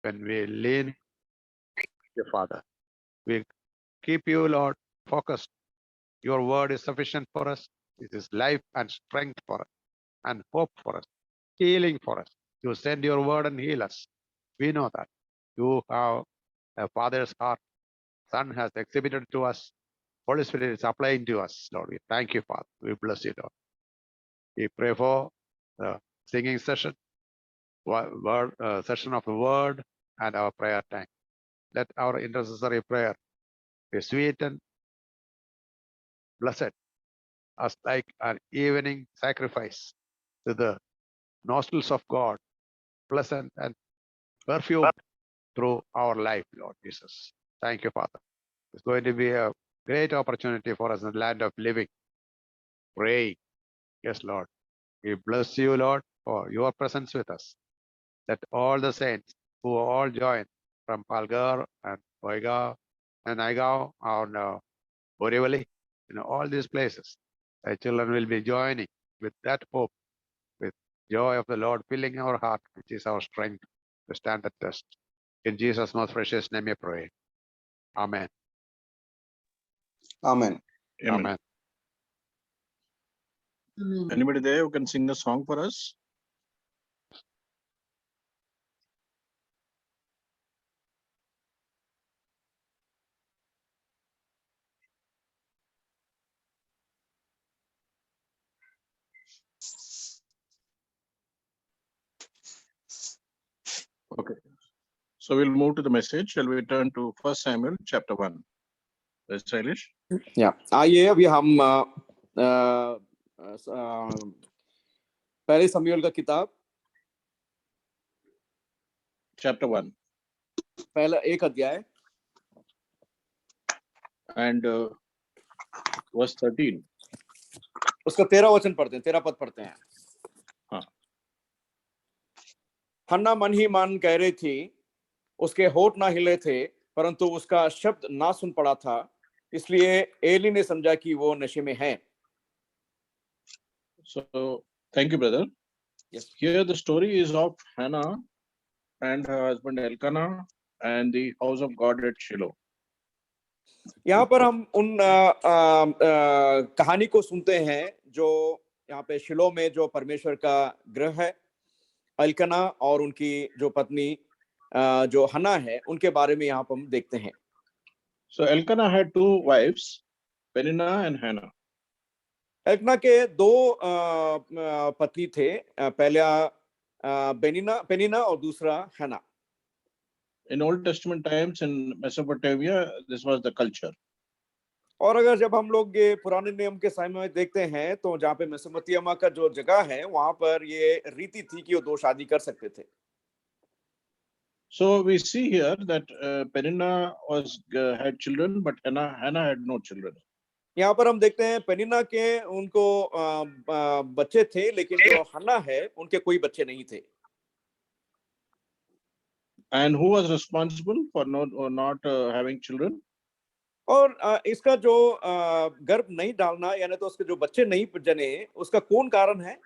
when we lean you, Father. We keep you, Lord, focused. Your word is sufficient for us. It is life and strength for us, and hope for us, healing for us. You send your word and heal us. We know that. You have a Father's heart. Son has exhibited to us. Holy Spirit is applying to us, Lord. We thank you, Father. We bless you, Lord. We pray for the singing session, session of the word, and our prayer time. Let our intercessory prayer be sweet and blessed, as like an evening sacrifice to the nostrils of God, pleasant and perfumed through our life, Lord Jesus. Thank you, Father. It's going to be a great opportunity for us in the land of living. Pray. Yes, Lord. We bless you, Lord, for your presence with us. That all the saints who all join from Palgar and Boiga and Aigao and Borivali, all these places, the children will be joining with that hope, with joy of the Lord filling our heart, which is our strength to stand the test. In Jesus' most precious name we pray. Amen. Amen. Amen. Anybody there who can sing a song for us? Okay. So we'll move to the message. Shall we turn to 1 Samuel chapter 1? Stylish? Yeah. आइए अभी हम पहले समूएल का किताब Chapter 1. पहला एक अध्याय And verse 13. उसका 13 वचन पढ़ते हैं, 13 पद पढ़ते हैं. हाँ. हन्ना मन ही मन कह रही थी, उसके होठ ना हिले थे, परंतु उसका शब्द ना सुन पड़ा था, इसलिए एली ने समझा कि वो नशे में है. So thank you, brother. Yes. Here the story is of Hannah and her husband Elkanah and the house of God at Shiloh. यहाँ पर हम उन कहानी को सुनते हैं जो यहाँ पे शिलो में जो परमेश्वर का गृह है, एल्कना और उनकी जो पत्नी जो हन्ना है, उनके बारे में यहाँ पर हम देखते हैं. So Elkanah had two wives, Peninnah and Hannah. एल्कना के दो पत्नी थे, पहला पेनिना और दूसरा हन्ना. In Old Testament times in Mesopotamia, this was the culture. और अगर जब हम लोग ये पुराने नियम के समय में देखते हैं तो जहाँ पे मेसोपोटामिया का जो जगह है वहां पर ये रीति थी कि वो दो शादी कर सकते थे. So we see here that Peninnah had children, but Hannah had no children. यहाँ पर हम देखते हैं पेनिना के उनको बच्चे थे, लेकिन जो हन्ना है उनके कोई बच्चे नहीं थे. And who was responsible for not having children? और इसका जो गर्भ नहीं डालना यानी तो उसके जो बच्चे नहीं जने, उसका कौन कारण है?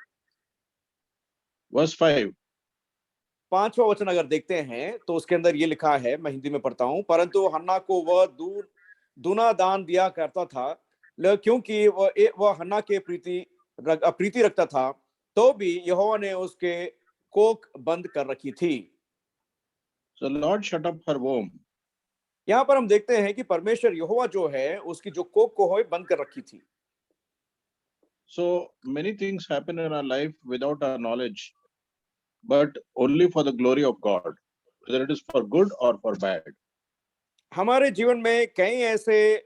Verse 5. 5वां वचन अगर देखते हैं तो उसके अंदर ये लिखा है, मैं हिंदी में पढ़ता हूं. परंतु हन्ना को वह दूना दान दिया करता था, क्योंकि वह हन्ना के प्रीति रखता था, तो भी यहोवा ने उसके कोख बंद कर रखी थी. So Lord shut up her womb. यहाँ पर हम देखते हैं कि परमेश्वर यहोवा जो है उसकी जो कोख को है बंद कर रखी थी. So many things happen in our life without our knowledge, but only for the glory of God, whether it is for good or for bad. हमारे जीवन में कई ऐसे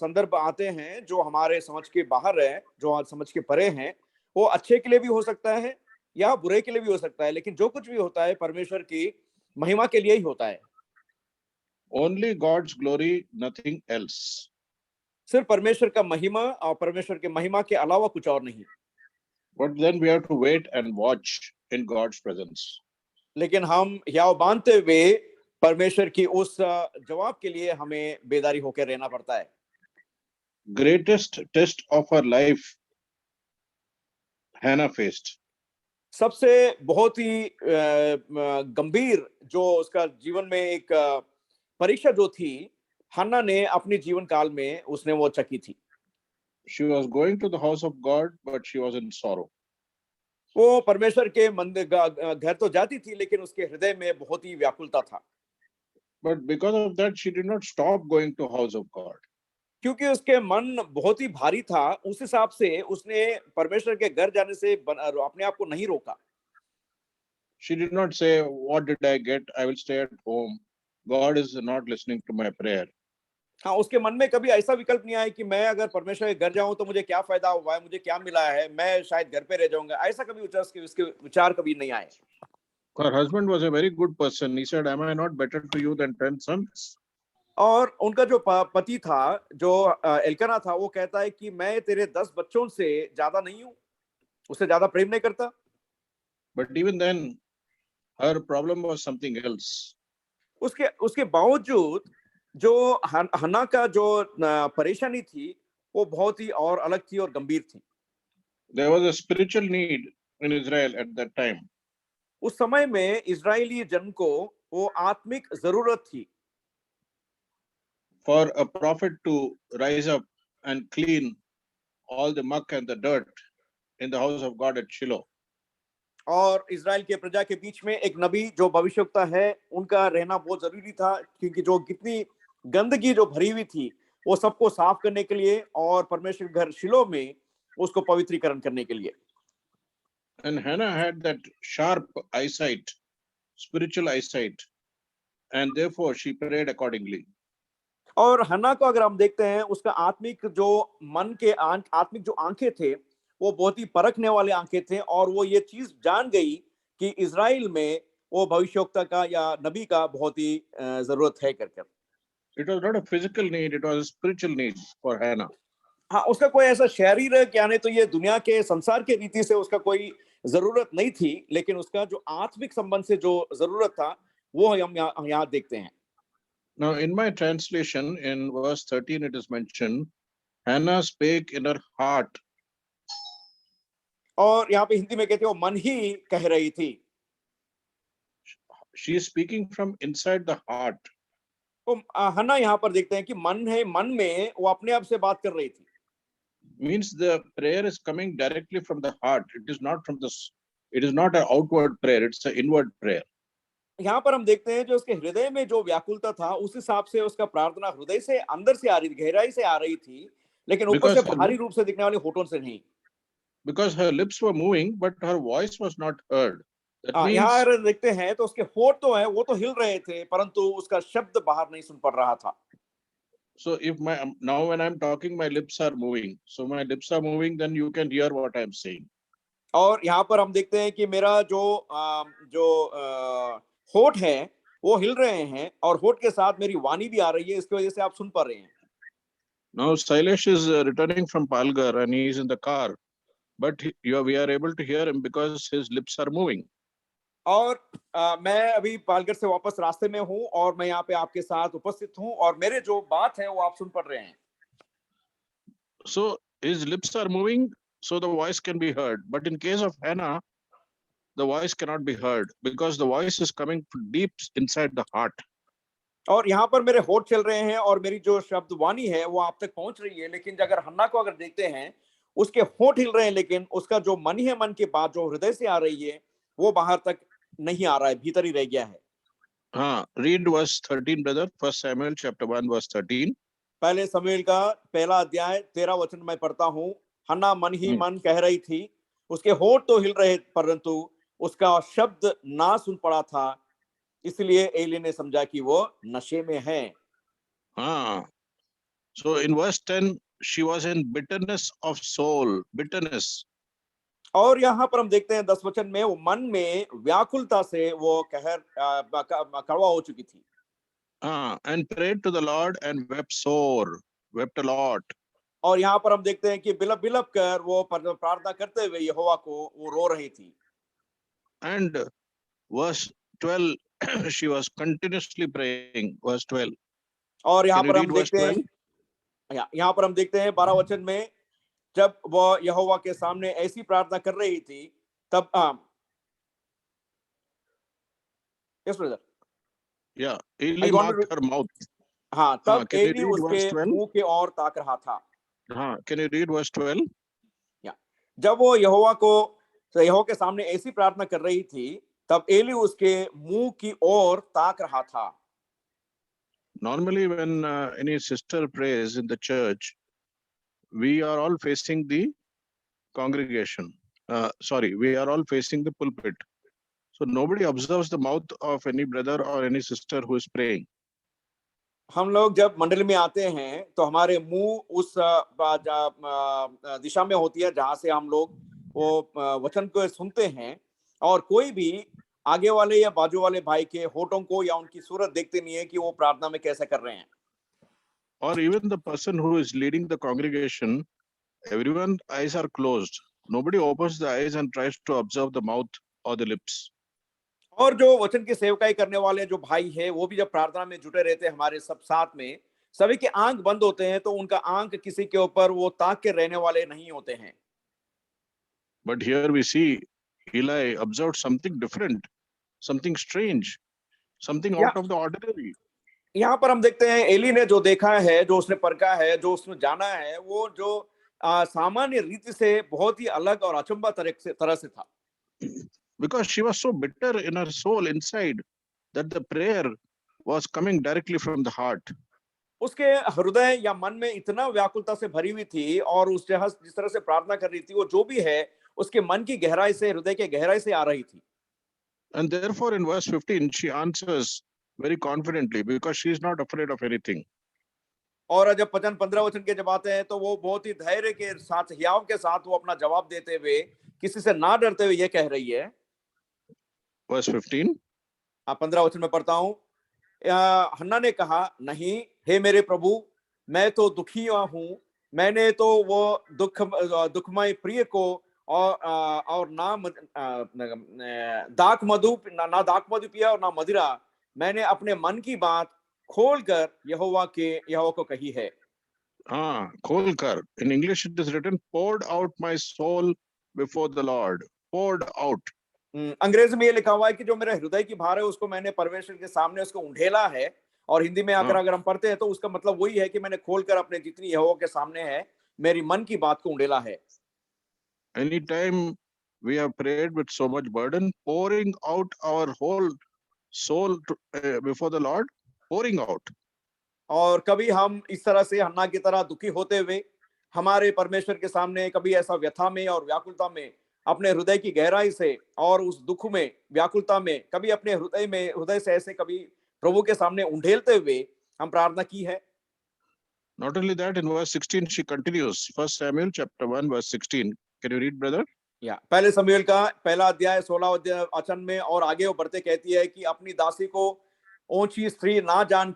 संदर्भ आते हैं जो हमारे समझ के बाहर है, जो समझ के परे हैं. वो अच्छे के लिए भी हो सकता है या बुरे के लिए भी हो सकता है, लेकिन जो कुछ भी होता है परमेश्वर की महिमा के लिए ही होता है. Only God's glory, nothing else. सिर्फ परमेश्वर का महिमा और परमेश्वर के महिमा के अलावा कुछ और नहीं. But then we have to wait and watch in God's presence. लेकिन हम याव बांधते हुए परमेश्वर की उस जवाब के लिए हमें बेदारी होकर रहना पड़ता है. Greatest test of her life Hannah faced. सबसे बहुत ही गंभीर जो उसका जीवन में एक परीक्षा जो थी, हन्ना ने अपने जीवन काल में उसने वो चकी थी। She was going to the house of God, but she was in sorrow. वो परमेश्वर के मंदिर घर तो जाती थी, लेकिन उसके हृदय में बहुत ही व्याकुलता था, But because of that, she did not stop going to house of God. क्योंकि उसके मन बहुत ही भारी था। उस हिसाब से उसने परमेश्वर के घर जाने से अपने आप को नहीं रोका। She did not say, what did I get? I will stay at home. God is not listening to my prayer. हाँ, उसके मन में कभी ऐसा विकल्प नहीं आया कि मैं अगर परमेश्वर के घर जाऊं तो मुझे क्या फायदा हुआ है, मुझे क्या मिला है, मैं शायद घर पे रह जाऊंगा। ऐसा कभी उसके विचार कभी नहीं आए। Her husband was a very good person. He said, am I not better to you than 10 sons? और उनका जो पति था, जो एल्काना था, वो कहता है कि मैं तेरे 10 बच्चों से ज्यादा नहीं हूं, उससे ज्यादा प्रेम नहीं करता। But even then, her problem was something else. उसके बावजूद जो हन्ना का जो परेशानी थी, वो बहुत ही और अलग थी और गंभीर थी। There was a spiritual need in Israel at that time. उस समय में इजरायली जन को वो आत्मिक जरूरत थी, For a prophet to rise up and clean all the muck and the dirt in the house of God at Shiloh. और इजराइल के प्रजा के बीच में एक नबी जो भविष्यवक्ता है, उनका रहना बहुत जरूरी था, क्योंकि जो कितनी गंदगी जो भरी हुई थी, वो सबको साफ करने के लिए और परमेश्वर के घर शिलो में उसको पवित्रीकरण करने के लिए। And Hannah had that sharp eyesight, spiritual eyesight, and therefore she prayed accordingly. और हन्ना को अगर हम देखते हैं, उसका आत्मिक जो मन के आत्मिक जो आंखें थे, वो बहुत ही परखने वाले आंखें थे, और वो ये चीज जान गई कि इजराइल में वो भविष्यवक्ता का या नबी का बहुत ही जरूरत है कर। It was not a physical need, it was a spiritual need for Hannah. हाँ, उसका कोई ऐसा शारीरिक यानी तो ये दुनिया के संसार के रीति से उसका कोई जरूरत नहीं थी, लेकिन उसका जो आत्मिक संबंध से जो जरूरत था, वो हम यहाँ देखते हैं। Now, in my translation, in verse 13, it is mentioned, Hannah spake in her heart. और यहाँ पे हिंदी में कहते हो मन ही कह रही थी। She is speaking from inside the heart. तो हन्ना यहाँ पर देखते हैं कि मन है, मन में वो अपने आप से बात कर रही थी। Means the prayer is coming directly from the heart. It is not from this. It is not an outward prayer. It's an inward prayer. यहाँ पर हम देखते हैं जो उसके हृदय में जो व्याकुलता था, उस हिसाब से उसका प्रार्थना हृदय से अंदर से आ रही थी, गहराई से आ रही थी, लेकिन ऊपर से बाहरी रूप से दिखने वाले होठों से नहीं। Because her lips were moving, but her voice was not heard. That means, यहाँ अगर देखते हैं तो उसके होठ तो है, वो तो हिल रहे थे, परंतु उसका शब्द बाहर नहीं सुन पड़ रहा था। so if now when I'm talking, my lips are moving. So my lips are moving, then you can hear what I'm saying. और यहाँ पर हम देखते हैं कि मेरा जो होठ है वो हिल रहे हैं, और होठ के साथ मेरी वाणी भी आ रही है, इसकी वजह से आप सुन पा रहे हैं। Now Sailesh is returning from Palghar and he is in the car, but we are able to hear him because his lips are moving. और मैं अभी पालघर से वापस रास्ते में हूँ, और मैं यहाँ पे आपके साथ उपस्थित हूँ, और मेरे जो बात है वो आप सुन पड़ रहे हैं। So his lips are moving, so the voice can be heard. But in case of Hannah, the voice cannot be heard because the voice is coming deep inside the heart. और यहाँ पर मेरे होठ चल रहे हैं और मेरी जो शब्द वाणी है वो आप तक पहुंच रही है, लेकिन अगर हन्ना को अगर देखते हैं, उसके होठ हिल रहे हैं, लेकिन उसका जो मन है, मन की बात जो हृदय से आ रही है, वो बाहर तक नहीं आ रहा है, भीतर ही रह गया है। हाँ, read verse 13, brother. 1 Samuel chapter 1 verse 13. पहले समूएल का पहला अध्याय 13 वचन मैं पढ़ता हूँ। हन्ना मन ही मन कह रही थी, उसके होठ तो हिल रहे, परंतु उसका शब्द ना सुन पड़ा था, इसलिए एली ने समझा कि वो नशे में है। हाँ, so in verse 10, she was in bitterness of soul, bitterness. और यहाँ पर हम देखते हैं 10 वचन में, वो मन में व्याकुलता से वो कड़वा हो चुकी थी। And prayed to the Lord and wept sore, wept a lot. और यहाँ पर हम देखते हैं कि बिलप बिलप कर वो प्रार्थना करते हुए यहोवा को वो रो रही थी। And verse 12, she was continuously praying. Verse 12. और यहाँ Can you पर read हम verse देखते 12? हैं, यहाँ पर हम देखते हैं 12 वचन में, जब वो यहोवा के सामने ऐसी प्रार्थना कर रही थी, तब Yes, brother. Yeah, Eli want to marked her mouth. हाँ, तब can you एली read उसके verse 12? मुंह की ओर ताक रहा था। Can you read verse 12? जब वो यहोवा के सामने ऐसी प्रार्थना कर रही थी, तब एली उसके मुंह की ओर ताक रहा था। Normally, when any sister prays in the church, we are all facing the congregation. Sorry, we are all facing the pulpit. So nobody observes the mouth of any brother or any sister who is praying. हम लोग जब मंडली में आते हैं तो हमारे मुंह उस दिशा में होती है जहां से हम लोग वो वचन को सुनते हैं, और कोई भी आगे वाले या बाजू वाले भाई के होठों को या उनकी सूरत देखते नहीं है कि वो प्रार्थना में कैसे कर रहे हैं। Or even the person who is leading the congregation, everyone's eyes are closed. Nobody opens the eyes and tries to observe the mouth or the lips. और जो वचन की सेवकाई करने वाले जो भाई है, वो भी जब प्रार्थना में जुटे रहते हैं हमारे सब साथ में, सभी के आंख बंद होते हैं, तो उनका आंख किसी के ऊपर वो ताक के रहने वाले नहीं होते हैं। But here we see Eli observed something different, something strange, something out of the ordinary. यहाँ पर हम देखते हैं एली ने जो देखा है, जो उसने परखा है, जो उसने जाना है, वो जो सामान्य रीति से बहुत ही अलग और अचंभा तरह से था। Because she was so bitter in her soul inside that the prayer was coming directly from the heart. उसके हृदय या मन में इतना व्याकुलता से भरी हुई थी, और उस जिस तरह से प्रार्थना कर रही थी, वो जो भी है उसके मन की गहराई से, हृदय के गहराई से आ रही थी। And therefore in verse 15 she answers very confidently because she is not afraid of anything. और जब 15 वचन के जब आते हैं तो वो बहुत ही धैर्य के साथ, हियाव के साथ वो अपना जवाब देते हुए, किसी से ना डरते हुए ये कह रही है। Verse 15. 15 वचन में पढ़ता हूं। हन्ना ने कहा, नहीं हे मेरे प्रभु, मैं तो दुखी हूं। मैंने तो वो दुखमय प्रिय को और ना दाख मधु पिया और ना मदिरा, मैंने अपने मन की बात खोलकर यहोवा को कही है। खोलकर. In English it is written, poured out my soul before the Lord. Poured out. अंग्रेजी में ये लिखा हुआ है कि जो मेरे हृदय की भार है उसको मैंने परमेश्वर के सामने उसको उंडेला है, और हिंदी में आकर अगर हम पढ़ते हैं तो उसका मतलब वही है कि मैंने खोलकर अपने जितनी यहोवा के सामने है, मेरी मन की बात को उंडेला है। Anytime we have prayed with so much burden, pouring out our whole soul before the Lord, pouring out. और कभी हम इस तरह से हन्ना की तरह दुखी होते हुए हमारे परमेश्वर के सामने, कभी ऐसा व्यथा में और व्याकुलता में, अपने हृदय की गहराई से और उस दुख में, व्याकुलता में, कभी अपने हृदय से ऐसे कभी प्रभु के सामने उंडेलते हुए हम प्रार्थना की है। Not only that, in verse 16 she continues. 1 Samuel chapter 1 verse 16. Can you read, brother? पहले शमूएल का पहला अध्याय 16 वचन में और आगे वो बढ़ते कहती है कि अपनी दासी को ऊंची स्त्री ना जान,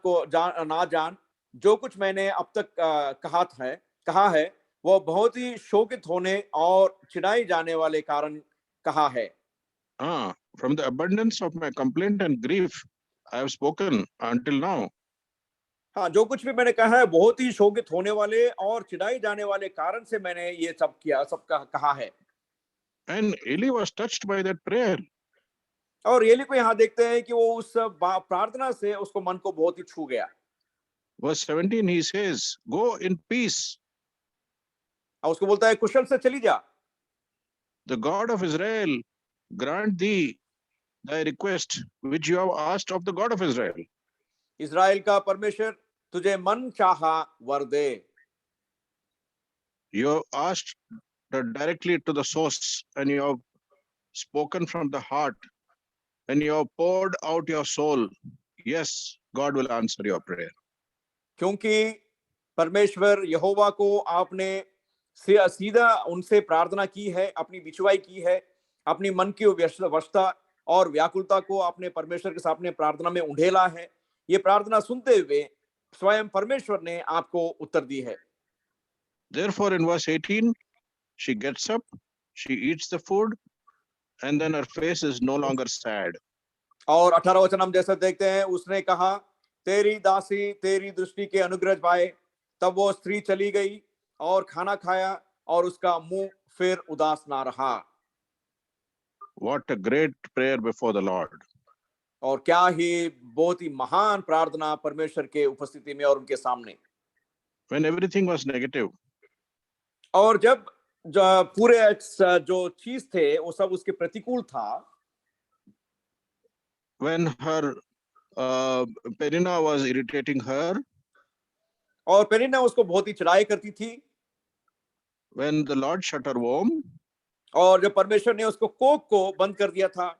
जो कुछ मैंने अब तक कहा है वो बहुत ही शोकित होने और चिढ़ाई जाने वाले कारण कहा है। From the abundance of my complaint and grief I have spoken until now. हाँ, जो कुछ भी मैंने कहा है बहुत ही शोकित होने वाले और चिढ़ाई जाने वाले कारण से मैंने ये सब कहा है। And Eli was touched by that prayer. और एली को यहाँ देखते हैं कि वो उस प्रार्थना से उसको मन को बहुत ही छू गया। Verse 17 he says, go in peace. और उसको बोलता है कुशल से चली जा। The God of Israel grant thee thy request which you have asked of the God of Israel. Israel का परमेश्वर तुझे मन चाहा वर दे। You have asked directly to the source, and you have spoken from the heart, and you have poured out your soul. Yes, God will answer your prayer. क्योंकि परमेश्वर यहोवा को आपने सीधा उनसे प्रार्थना की है, अपनी बिचवाई की है, अपनी मन की व्यस्तता और व्याकुलता को आपने परमेश्वर के सामने प्रार्थना में उंडेला है। ये प्रार्थना सुनते हुए स्वयं परमेश्वर ने आपको उत्तर दी है। Therefore, in verse 18, she gets up, she eats the food, and then her face is no longer sad. और 18 वचन हम जैसा देखते हैं, उसने कहा, तेरी दासी तेरी दृष्टि के अनुग्रह पाए। तब वो स्त्री चली गई और खाना खाया और उसका मुंह फिर उदास ना रहा। What a great prayer before the Lord. और क्या ही बहुत ही महान प्रार्थना परमेश्वर के उपस्थिति में और उनके सामने। when everything was negative. और जब पूरे जो चीज थे वो सब उसके प्रतिकूल था, When her Penina was irritating her, और पेनिन्ना उसको बहुत ही चिढ़ाई करती थी, when the Lord shut her womb, और जब परमेश्वर ने उसको कोख को बंद कर दिया था,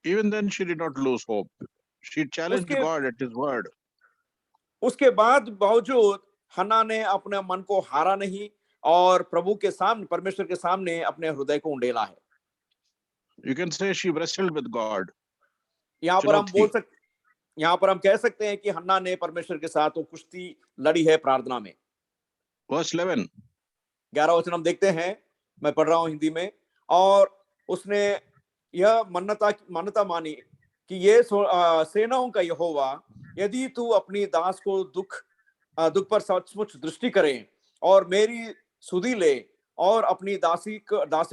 even then she did not lose hope. She challenged उसके God at his word. उसके बाद बावजूद हन्ना ने अपने मन को हारा नहीं और प्रभु के सामने, परमेश्वर के सामने अपने हृदय को उंडेला है। You can say she wrestled with God. यहाँ पर हम चुनौती। यहाँ पर हम कह सकते हैं कि हन्ना ने परमेश्वर के साथ वो कुश्ती लड़ी है प्रार्थना में। Verse 11. 11 वचन हम देखते हैं, मैं पढ़ रहा हूं हिंदी में। और उसने यह मान्यता मानी कि ये सेनाओं का यहोवा, यदि तू अपनी दास को दुख पर सचमुच दृष्टि करे और मेरी सुधि ले और अपनी दासी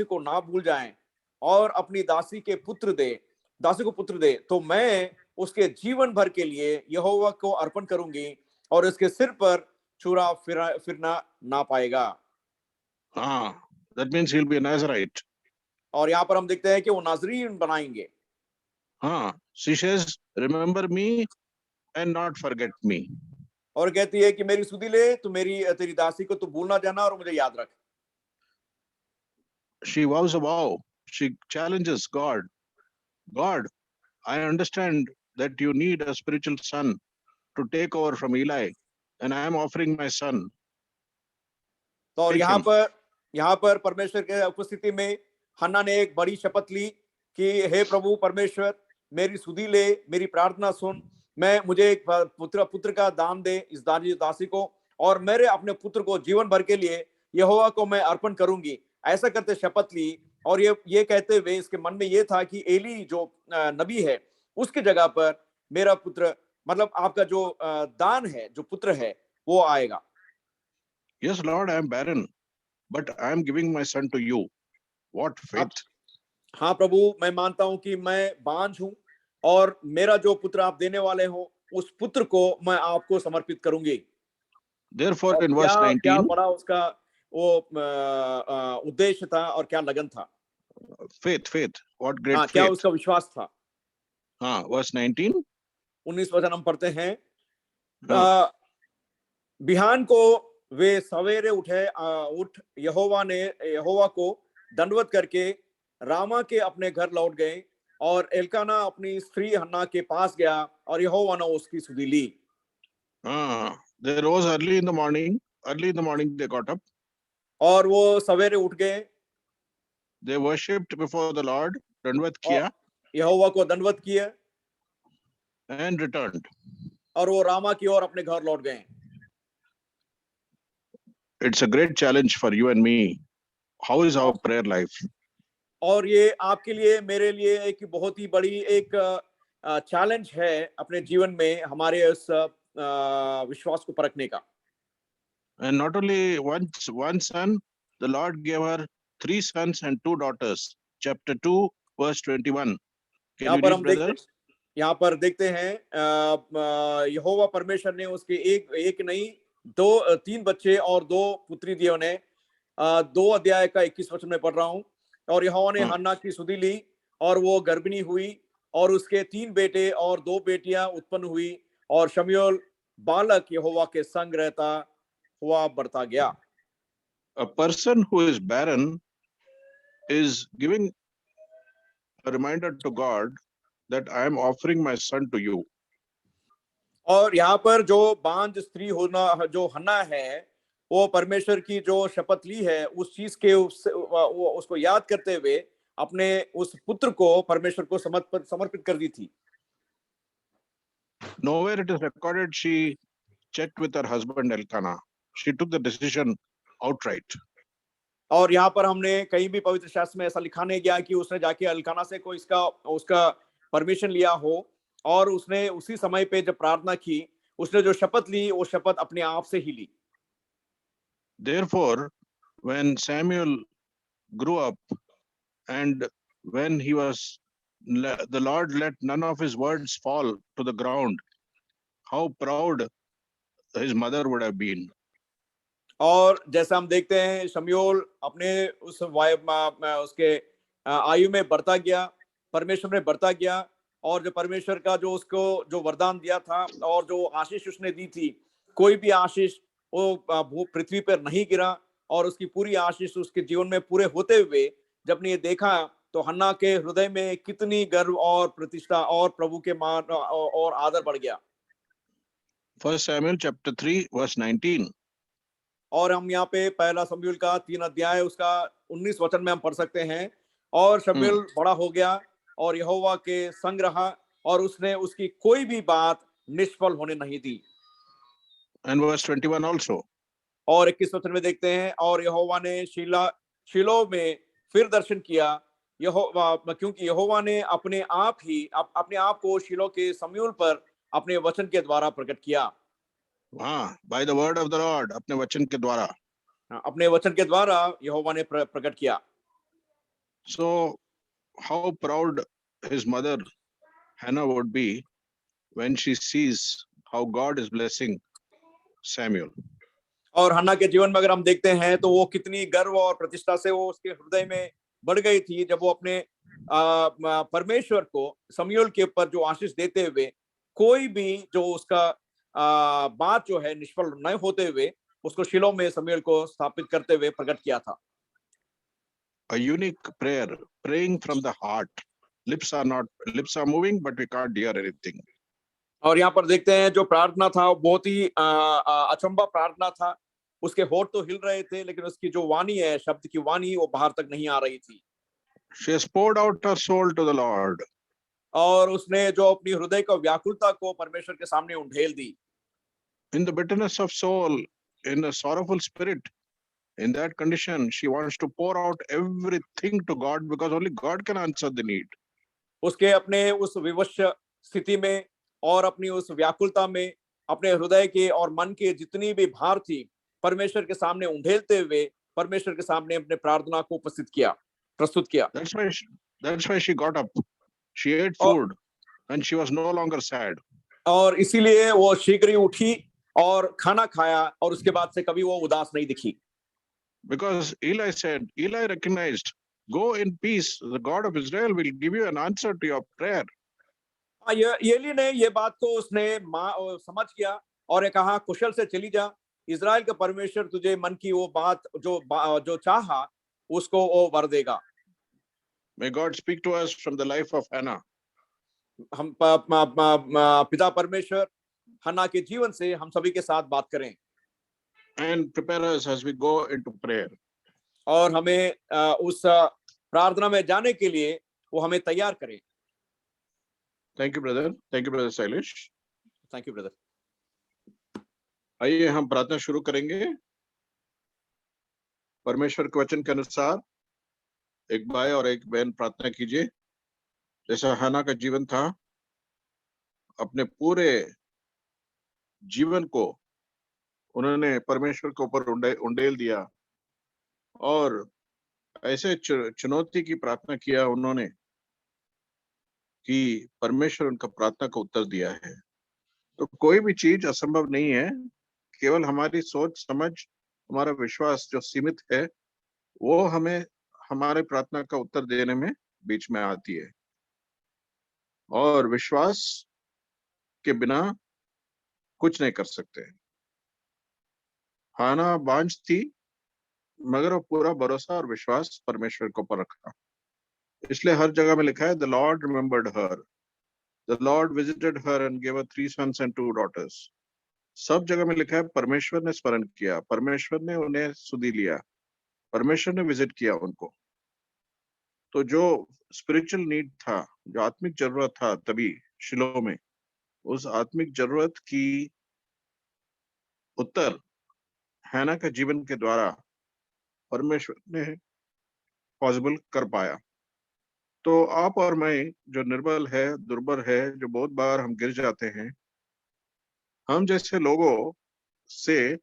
को ना भूल जाए और अपनी दासी को पुत्र दे, तो मैं उसके जीवन भर के लिए यहोवा को अर्पण करूंगी और इसके सिर पर छुरा फिरना ना पाएगा। That means he'll be a Nazarite. और यहाँ पर हम देखते हैं कि वो नाजरीन बनाएंगे। She says, remember me and not forget me. और कहती है कि मेरी सुधि ले, तू तेरी दासी को तू भूल ना जाना और मुझे याद रख। She vows a vow. She challenges God. God, I understand that you need a spiritual son to take over from Eli, and I am offering my son. तो और Take यहाँ पर परमेश्वर के उपस्थिति में हन्ना ने एक बड़ी शपथ ली कि हे प्रभु परमेश्वर, मेरी सुधि ले, मेरी प्रार्थना सुन, मुझे एक पुत्र का दान दे इस दासी को, और मेरे अपने पुत्र को जीवन भर के लिए यहोवा को मैं अर्पण करूंगी। ऐसा करते शपथ ली। और ये कहते हुए इसके मन में ये था कि एली जो नबी है उसकी जगह पर मेरा पुत्र, मतलब आपका जो दान है, जो पुत्र है, वो आएगा। Yes, Lord, I am barren, but I am giving my son to you. What faith! हाँ प्रभु, मैं मानता हूं कि मैं बांझ हूं और मेरा जो पुत्र आप देने वाले हो, उस पुत्र को मैं आपको समर्पित करूंगी। Therefore, in verse क्या 19, बड़ा उसका वो उद्देश्य था और क्या लगन था। faith, what great क्या faith. उसका विश्वास था। Verse 19. 19 वचन हम पढ़ते हैं। हाँ। बिहान को वे सवेरे उठ यहोवा को दंडवत करके रामा के अपने घर लौट गए, और एल्काना अपनी स्त्री हन्ना के पास गया और यहोवा ने उसकी सुधि ली। They rose early in the morning they got up. और वो सवेरे उठ गए। They worshipped before the Lord, दंडवत किया, यहोवा को दंडवत किया, and returned. और वो रामा की ओर अपने घर लौट गए। It's a great challenge for you and me. How is our prayer life? और ये आपके लिए, मेरे लिए एक बहुत ही बड़ी एक चैलेंज है अपने जीवन में हमारे उस विश्वास को परखने का। And not only one son, the Lord gave her 3 sons and 2 daughters. Chapter 2, verse 21. Can you read, brother? यहाँ पर देखते हैं यहोवा परमेश्वर ने उसके एक नहीं 3 बच्चे और 2 पुत्री दिए उन्हें। 2 अध्याय का 21 वचन में पढ़ रहा हूँ। और यहोवा ने हन्ना की सुधि ली और वो गर्भिणी हुई और उसके 3 बेटे और 2 बेटियां उत्पन्न हुई, और शमूएल बालक यहोवा के संग रहता हुआ बढ़ता गया। A person who is barren is giving a reminder to God that I am offering my son to you. और यहाँ पर जो बांझ स्त्री होना जो हन्ना है, वो परमेश्वर की जो शपथ ली है उस चीज के उसको याद करते हुए अपने उस पुत्र को परमेश्वर को समर्पित कर दी थी। Nowhere it is recorded she checked with her husband Elkanah. She took the decision outright. और यहाँ पर हमने कहीं भी पवित्र शास्त्र में ऐसा लिखा नहीं गया कि उसने जाके अल्काना से कोई उसका परमिशन लिया हो, और उसने उसी समय पे जब प्रार्थना की, उसने जो शपथ ली वो शपथ अपने आप से ही ली। Therefore, when Samuel grew up and when he was the Lord let none of his words fall to the ground. How proud his mother would have been. और जैसा हम देखते हैं शमूएल अपने उस उसके आयु में बढ़ता गया, परमेश्वर में बढ़ता गया, और जो परमेश्वर का जो उसको जो वरदान दिया था और जो आशीष उसने दी थी, कोई भी आशीष वो पृथ्वी पर नहीं गिरा, और उसकी पूरी आशीष उसके जीवन में पूरे होते हुए जब ने ये देखा तो हन्ना के हृदय में कितनी गर्व और प्रतिष्ठा और प्रभु के मान और आदर बढ़ गया। 1 Samuel chapter 3 verse 19. और हम यहाँ पे पहला शमूएल का 3 अध्याय उसका 19 वचन में हम पढ़ सकते हैं। और शमूएल बड़ा हो गया और यहोवा के संग रहा, और उसने उसकी कोई भी बात निष्फल होने नहीं दी। And verse 21 also. और 21 वचन में देखते हैं, और यहोवा ने शीलो में फिर दर्शन किया, क्योंकि यहोवा ने अपने आप को शीलो के शमूएल पर अपने वचन के द्वारा प्रकट किया। by the word of the Lord, अपने वचन के द्वारा, अपने वचन के द्वारा यहोवा ने प्रकट किया। So how proud his mother Hannah would be when she sees how God is blessing Samuel. और हन्ना के जीवन में अगर हम देखते हैं तो वो कितनी गर्व और प्रतिष्ठा से वो उसके हृदय में बढ़ गई थी जब वो अपने परमेश्वर को शमूएल के ऊपर जो आशीष देते हुए कोई भी जो उसका बात जो है निष्फल न होते हुए उसको शीलो में शमूएल को स्थापित करते हुए प्रकट किया था। A unique prayer, praying from the heart. Lips are moving, but we can't hear anything. और यहाँ पर देखते हैं जो प्रार्थना था वो बहुत ही अचंभा प्रार्थना था। उसके होठ तो हिल रहे थे, लेकिन उसकी जो वाणी है, शब्द की वाणी, वो बाहर तक नहीं आ रही थी। She has poured out her soul to the Lord. और उसने जो अपनी हृदय का व्याकुलता को परमेश्वर के सामने उंडेल दी। In the bitterness of soul, in a sorrowful spirit, in that condition, she wants to pour out everything to God because only God can answer the need. उसके अपने उस विवश स्थिति में और अपनी उस व्याकुलता में अपने हृदय के और मन के जितनी भी भार थी परमेश्वर के सामने उंडेलते हुए परमेश्वर के सामने अपने प्रार्थना को प्रस्तुत किया। That's why she got up. She ate food and she was no longer sad. और इसीलिए वो शीघ्र ही उठी और खाना खाया और उसके बाद से कभी वो उदास नहीं दिखी। Because Eli recognized, go in peace. The God of Israel will give you an answer to your prayer. Eli ने ये बात को उसने समझ गया और ये कहा, कुशल से चली जा, इजराइल का परमेश्वर तुझे मन की वो बात जो चाहा उसको वो वर देगा। May God speak to us from the life of Hannah. हम पिता परमेश्वर हन्ना के जीवन से हम सभी के साथ बात करें and prepare us as we go into prayer. और हमें उस प्रार्थना में जाने के लिए वो हमें तैयार करें। Thank you, brother. Thank you, brother Sailesh. Thank you, brother. आइए हम प्रार्थना शुरू करेंगे। परमेश्वर के वचन के अनुसार एक भाई और एक बहन प्रार्थना कीजिए। जैसा हन्ना का जीवन था, अपने पूरे जीवन को उन्होंने परमेश्वर के ऊपर उंडेल दिया और ऐसे चुनौती की प्रार्थना किया उन्होंने कि परमेश्वर उनका प्रार्थना का उत्तर दिया है। तो कोई भी चीज असंभव नहीं है, केवल हमारी सोच समझ, हमारा विश्वास जो सीमित है वो हमें हमारे प्रार्थना का उत्तर देने में बीच में आती है। और विश्वास के बिना कुछ नहीं कर सकते। हन्ना बांझ थी मगर वो पूरा भरोसा और विश्वास परमेश्वर के ऊपर रखा। इसलिए हर जगह में लिखा है, the Lord remembered her, the Lord visited her and give her 3 sons and 2 daughters. सब जगह में लिखा है परमेश्वर ने स्मरण किया, परमेश्वर ने उन्हें सुधि लिया, परमेश्वर ने विजिट किया उनको। तो जो स्पिरिचुअल नीड था, जो आत्मिक जरूरत था तभी शिलो में, उस आत्मिक जरूरत की उत्तर हन्ना के जीवन के द्वारा परमेश्वर ने पॉसिबल कर पाया। तो आप और मैं जो निर्बल है, दुर्बल है, जो बहुत बार हम गिर जाते हैं, हम जैसे लोगों से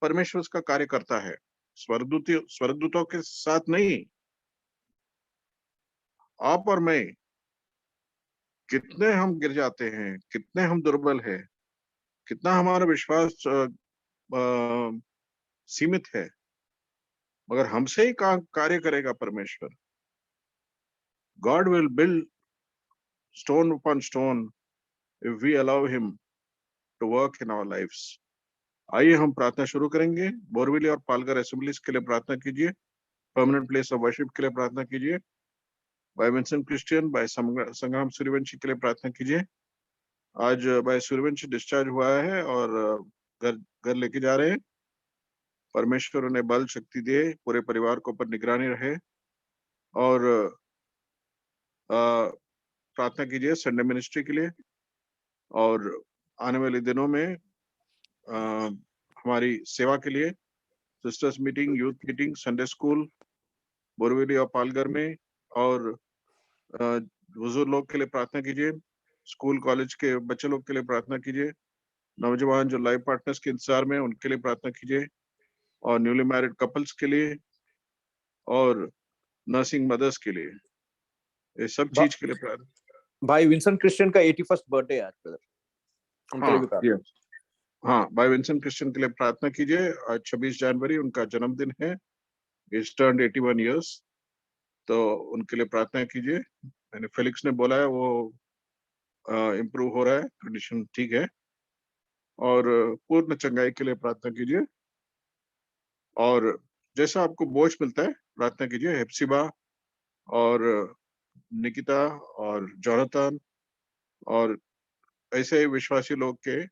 परमेश्वर का कार्य करता है। स्वर्गदूतों के साथ नहीं, आप और मैं कितने हम गिर जाते हैं, कितने हम दुर्बल है, कितना हमारा विश्वास सीमित है, मगर हमसे ही कार्य करेगा परमेश्वर। God will build stone upon stone if we allow him to work in our lives. आइए हम प्रार्थना शुरू करेंगे। बोरविली और पालघर असेंबलीज के लिए प्रार्थना कीजिए, परमानेंट प्लेस ऑफ वर्शिप के लिए प्रार्थना कीजिए, भाई विंसेंट क्रिश्चियन, भाई संग्राम सूर्यवंशी के लिए प्रार्थना कीजिए। आज भाई सूर्यवंशी डिस्चार्ज हुआ है और घर लेके जा रहे हैं। परमेश्वर उन्हें बल शक्ति दे, पूरे परिवार को ऊपर निगरानी रहे। और प्रार्थना कीजिए संडे मिनिस्ट्री के लिए, और आने वाले दिनों में हमारी सेवा के लिए sisters meeting, youth meeting, Sunday school Borivali और पालघर में, और बुजुर्ग लोग के लिए प्रार्थना कीजिए, स्कूल कॉलेज के बच्चे लोग के लिए प्रार्थना कीजिए, नौजवान जो लाइफ पार्टनर्स के इंतजार में उनके लिए प्रार्थना कीजिए, और न्यूली मैरिड कपल्स के लिए, और नर्सिंग मदर्स के लिए, ये सब चीज के लिए प्रार्थना। भाई विंसेंट क्रिश्चियन का 81st बर्थडे आज ब्रदर, उनके लिए भी प्रार्थना। हाँ, भाई विंसेंट क्रिश्चियन के लिए प्रार्थना कीजिए। आज 26 जनवरी उनका जन्मदिन है, इज टर्न्ड 81 इयर्स, तो उनके लिए प्रार्थना कीजिए। मैंने फेलिक्स ने बोला है वो इम्प्रूव हो रहा है, कंडीशन ठीक है, और पूर्ण चंगाई के लिए प्रार्थना कीजिए। और जैसा आपको बोझ मिलता है प्रार्थना कीजिए। हेप्सिबा और निकिता और जोनाथन और ऐसे विश्वासी लोग के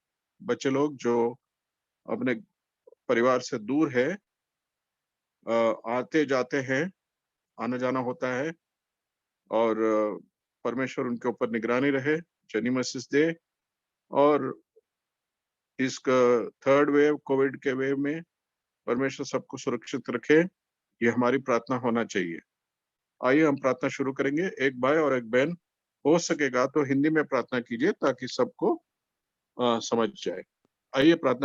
बच्चे लोग जो अपने परिवार से दूर है, आते जाते हैं, आना जाना होता है, और परमेश्वर उनके ऊपर निगरानी रहे, जनी मसीह दे, और इस थर्ड वेव, कोविड के वेव में परमेश्वर सबको सुरक्षित रखे, ये हमारी प्रार्थना होना चाहिए। आइए हम प्रार्थना शुरू करेंगे। एक भाई और एक बहन हो सकेगा तो हिंदी में प्रार्थना कीजिए ताकि सबको समझ जाए। आइए प्रार्थना